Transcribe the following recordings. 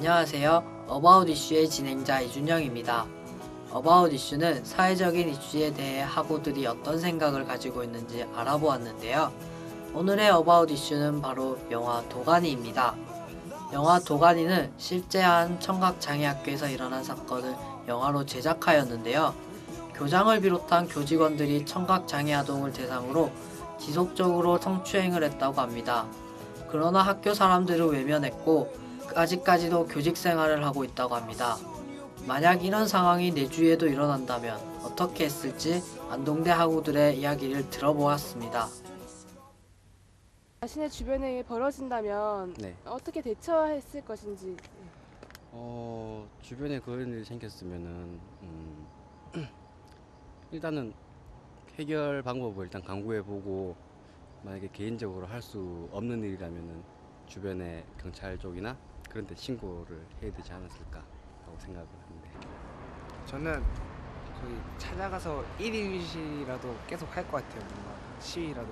안녕하세요. 어바웃 이슈의 진행자 이준영입니다. 어바웃 이슈는 사회적인 이슈에 대해 학우들이 어떤 생각을 가지고 있는지 알아보았는데요. 오늘의 어바웃 이슈는 바로 영화 도가니입니다. 영화 도가니는 실제 한 청각장애학교에서 일어난 사건을 영화로 제작하였는데요. 교장을 비롯한 교직원들이 청각장애 아동을 대상으로 지속적으로 성추행을 했다고 합니다. 그러나 학교 사람들을 외면했고 아직까지도 교직 생활을 하고 있다고 합니다. 만약 이런 상황이 내 주위에도 일어난다면 어떻게 했을지 안동대 학우들의 이야기를 들어보았습니다. 자신의 주변에 벌어진다면 어떻게 대처했을 것인지. 주변에 그런 일이 생겼으면은 일단은 해결 방법을 일단 강구해보고, 만약에 개인적으로 할 수 없는 일이라면은 주변에 경찰 쪽이나 그런 데 신고를 해야 되지 않았을까 하고 생각을 하는데, 저는 거의 찾아가서 1인시라도 계속 할 것 같아요. 뭔가 시위라도.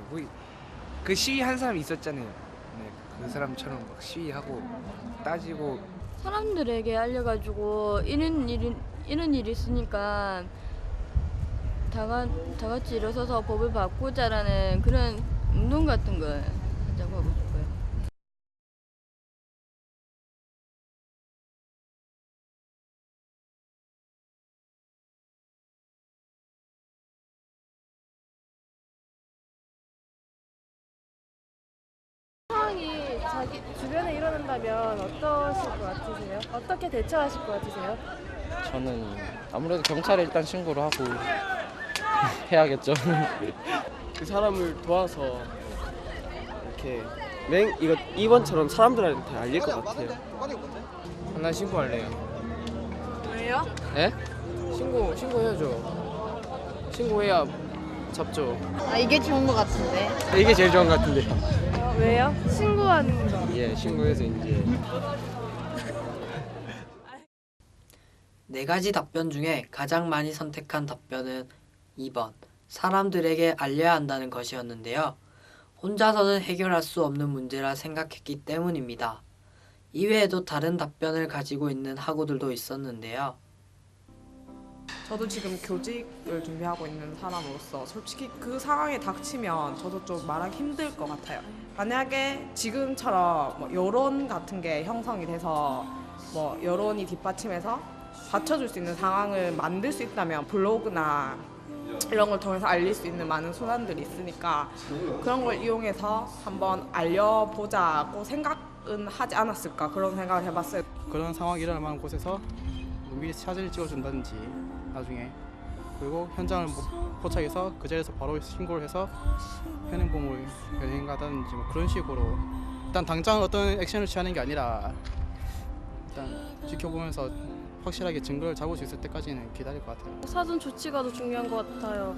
그 시위 한 사람이 있었잖아요. 네, 그 사람처럼 막 시위하고 따지고. 사람들에게 알려가지고 이런 일이 있으니까 다 같이 일어서서 법을 바꾸자라는 그런 운동 같은 걸 하자고 하고 싶어요. 상황이 자기 주변에 일어난다면 어떠실 것 같으세요? 어떻게 대처하실 것 같으세요? 저는 아무래도 경찰에 일단 신고를 하고 해야겠죠. 그 사람을 도와서 이렇게 이번처럼 사람들한테 알릴 것 같아요. 난 신고할래요. 왜요? 예? 신고해야죠. 신고해야 잡죠. 이게 좋은 것 같은데. 이게 제일 좋은 것 같은데. 왜요? 신고하는 거. 예, 신고해서 이제. 네 가지 답변 중에 가장 많이 선택한 답변은 2번, 사람들에게 알려야 한다는 것이었는데요. 혼자서는 해결할 수 없는 문제라 생각했기 때문입니다. 이외에도 다른 답변을 가지고 있는 학우들도 있었는데요. 저도 지금 교직을 준비하고 있는 사람으로서 솔직히 그 상황에 닥치면 저도 좀 말하기 힘들 것 같아요. 만약에 지금처럼 뭐 여론 같은 게 형성이 돼서 뭐 여론이 뒷받침해서 받쳐줄 수 있는 상황을 만들 수 있다면 블로그나 이런 걸 통해서 알릴 수 있는 많은 수단들이 있으니까 그런 걸 이용해서 한번 알려보자고 생각은 하지 않았을까, 그런 생각을 해봤어요. 그런 상황이 일어날 만한 곳에서 미리 사진을 찍어준다든지 나중에, 그리고 현장을 포착해서 그 자리에서 바로 신고를 해서 현행범을 연행하다든지 뭐 그런 식으로, 일단 당장 어떤 액션을 취하는 게 아니라 일단 지켜보면서 확실하게 증거를 잡을 수 있을 때까지는 기다릴 것 같아요. 사전 조치가 더 중요한 것 같아요.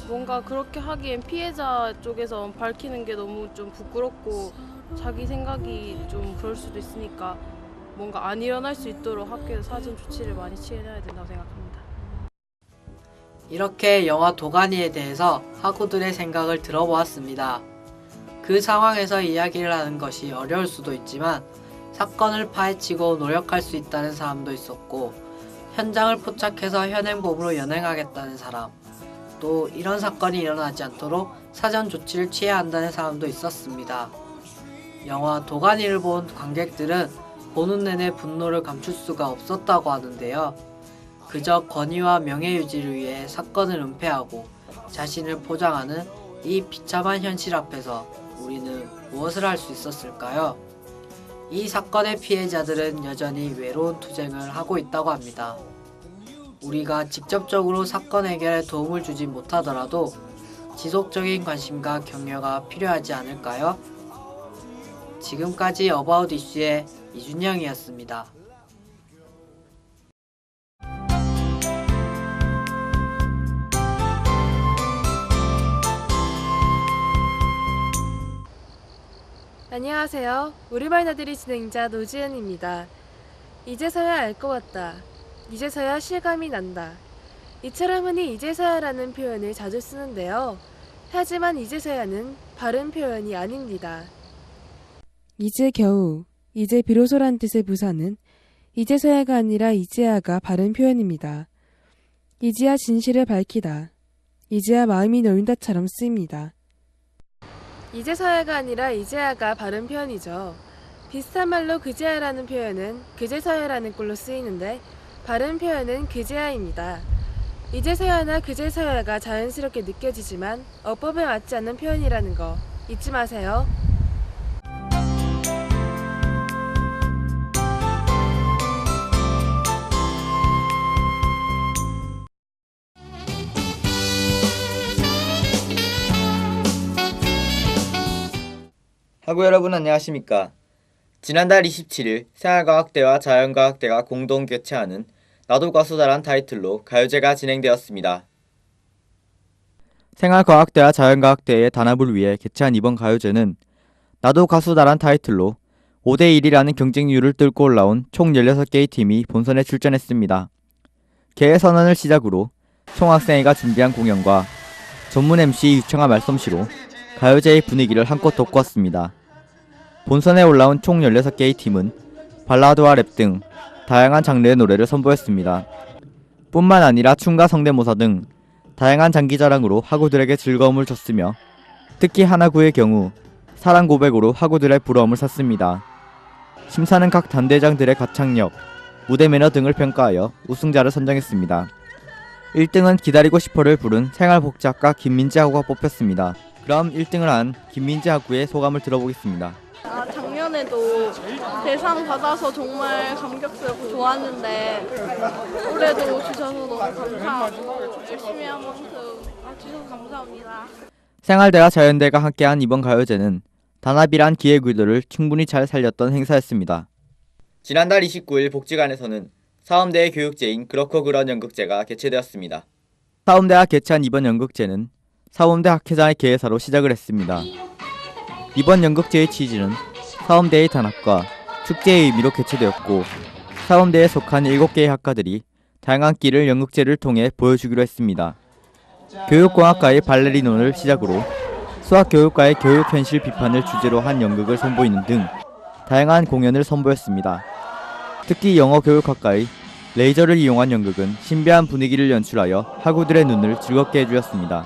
뭔가 그렇게 하기엔 피해자 쪽에서 밝히는 게 너무 좀 부끄럽고 자기 생각이 좀 그럴 수도 있으니까 뭔가 안 일어날 수 있도록 학교에서 사전 조치를 많이 취해놔야 된다고 생각합니다. 이렇게 영화 도가니에 대해서 학우들의 생각을 들어보았습니다. 그 상황에서 이야기를 하는 것이 어려울 수도 있지만 사건을 파헤치고 노력할 수 있다는 사람도 있었고, 현장을 포착해서 현행범으로 연행하겠다는 사람, 또 이런 사건이 일어나지 않도록 사전 조치를 취해야 한다는 사람도 있었습니다. 영화 도가니를 본 관객들은 보는 내내 분노를 감출 수가 없었다고 하는데요. 그저 권위와 명예 유지를 위해 사건을 은폐하고 자신을 포장하는 이 비참한 현실 앞에서 우리는 무엇을 할 수 있었을까요? 이 사건의 피해자들은 여전히 외로운 투쟁을 하고 있다고 합니다. 우리가 직접적으로 사건 해결에 도움을 주지 못하더라도 지속적인 관심과 격려가 필요하지 않을까요? 지금까지 어바웃 이슈의 이준영이었습니다. 안녕하세요. 우리말 나들이 진행자 노지은입니다. 이제서야 알 것 같다. 이제서야 실감이 난다. 이처럼 흔히 이제서야라는 표현을 자주 쓰는데요. 하지만 이제서야는 바른 표현이 아닙니다. 이제 겨우, 이제 비로소란 뜻의 부사는 이제서야가 아니라 이제야가 바른 표현입니다. 이제야 진실을 밝히다. 이제야 마음이 놓인다처럼 쓰입니다. 이제서야가 아니라 이제야가 바른 표현이죠. 비슷한 말로 그제야라는 표현은 그제서야라는 꼴로 쓰이는데 바른 표현은 그제야입니다. 이제서야나 그제서야가 자연스럽게 느껴지지만 어법에 맞지 않는 표현이라는 거 잊지 마세요. 학우 여러분 안녕하십니까? 지난달 27일 생활과학대와 자연과학대가 공동 개최하는 나도 가수다란 타이틀로 가요제가 진행되었습니다. 생활과학대와 자연과학대의 단합을 위해 개최한 이번 가요제는 나도 가수다란 타이틀로 5대1이라는 경쟁률을 뚫고 올라온 총 16개의 팀이 본선에 출전했습니다. 개회 선언을 시작으로 총학생회가 준비한 공연과 전문 MC 유청아 말솜씨로 가요제의 분위기를 한껏 돋구었습니다. 본선에 올라온 총 16개의 팀은 발라드와 랩 등 다양한 장르의 노래를 선보였습니다. 뿐만 아니라 춤과 성대모사 등 다양한 장기자랑으로 학우들에게 즐거움을 줬으며 특히 하나구의 경우 사랑 고백으로 학우들의 부러움을 샀습니다. 심사는 각 단대장들의 가창력, 무대 매너 등을 평가하여 우승자를 선정했습니다. 1등은 기다리고 싶어를 부른 생활복지학과 김민지 학우가 뽑혔습니다. 그럼 1등을 한 김민지 학우의 소감을 들어보겠습니다. 작년에도 대상 받아서 정말 감격스럽고 좋았는데 올해도 주셔서 너무 감사하고 열심히 한 만큼 주셔서 감사합니다. 생활대와 자연대가 함께한 이번 가요제는 단합이란 기획 의도를 충분히 잘 살렸던 행사였습니다. 지난달 29일 복지관에서는 사범대의 교육제인 그렇고 그런 연극제가 개최되었습니다. 사범대가 개최한 이번 연극제는 사범대 학회장의 개회사로 시작을 했습니다. 이번 연극제의 취지는 사범대의 단합과 축제의 의미로 개최되었고 사범대에 속한 7개의 학과들이 다양한 끼를 연극제를 통해 보여주기로 했습니다. 교육공학과의 발레리논을 시작으로 수학교육과의 교육현실 비판을 주제로 한 연극을 선보이는 등 다양한 공연을 선보였습니다. 특히 영어교육학과의 레이저를 이용한 연극은 신비한 분위기를 연출하여 학우들의 눈을 즐겁게 해주었습니다.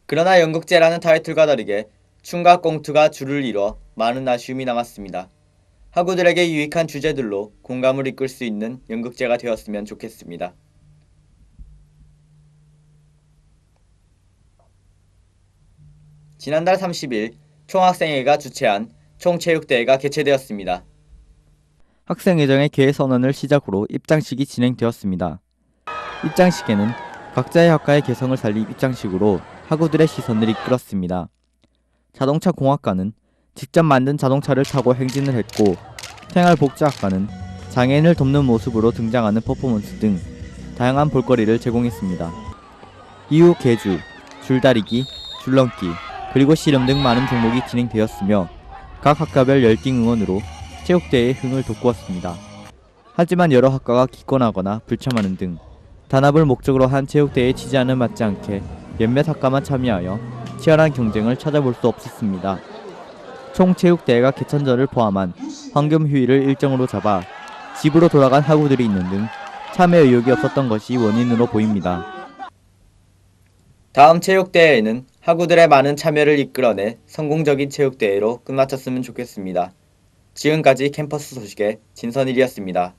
그러나 연극제라는 타이틀과 다르게 춤과 꽁트가 줄을 이뤄 많은 아쉬움이 남았습니다. 학우들에게 유익한 주제들로 공감을 이끌 수 있는 연극제가 되었으면 좋겠습니다. 지난달 30일 총학생회가 주최한 총체육대회가 개최되었습니다. 학생회장의 개회 선언을 시작으로 입장식이 진행되었습니다. 입장식에는 각자의 학과의 개성을 살린 입장식으로 학우들의 시선을 이끌었습니다. 자동차 공학과는 직접 만든 자동차를 타고 행진을 했고 생활복지학과는 장애인을 돕는 모습으로 등장하는 퍼포먼스 등 다양한 볼거리를 제공했습니다. 이후 계주, 줄다리기, 줄넘기, 그리고 씨름 등 많은 종목이 진행되었으며 각 학과별 열띤 응원으로 체육대회의 흥을 돋구었습니다. 하지만 여러 학과가 기권하거나 불참하는 등 단합을 목적으로 한 체육대회의 취지와는 맞지 않게 몇몇 학과만 참여하여 치열한 경쟁을 찾아볼 수 없었습니다. 총 체육대회가 개천절을 포함한 황금휴일을 일정으로 잡아 집으로 돌아간 학우들이 있는 등 참여 의욕이 없었던 것이 원인으로 보입니다. 다음 체육대회에는 학우들의 많은 참여를 이끌어내 성공적인 체육대회로 끝마쳤으면 좋겠습니다. 지금까지 캠퍼스 소식의 진선일이었습니다.